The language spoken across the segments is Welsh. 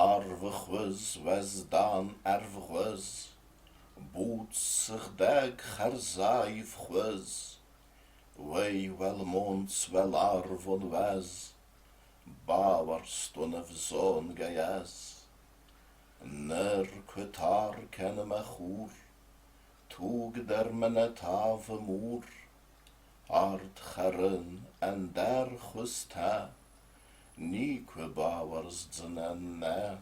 Arvchwys wes dan erfchwys, bootsig dag charzaif chwys, wei wel mons wel arvon wes, bawarstun of zon gaias, ner kwetar ken machur, tug der menet have moer, art charen en der chwista, ni kwe bawars dzenen ne,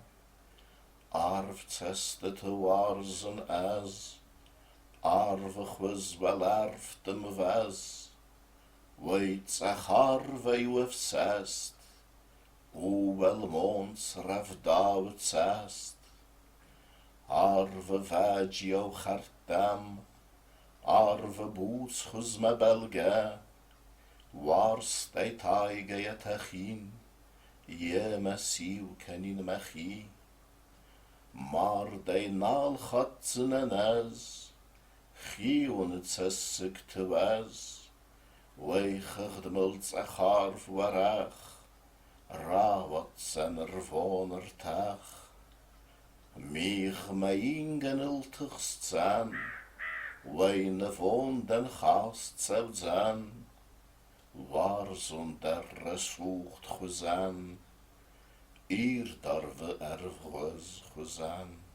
arv testet wars en as, arv chwys wel arv dim ves, weit ach arv eeuwf sest, o wel mons raf davet sest, arv vagio chartam, arv boots chwys me belge, wars dei taige et achin, ye me siw kenin me chi, mar dei nal chatzen en es, chi on het sessig te wes, weich de mults ach arv warach, ra wat sen voner tach, mich me ingen ultigst zijn, weine von den gast zou zijn, waar zon der resucht gezaan, hier darve erfgwys gezaan.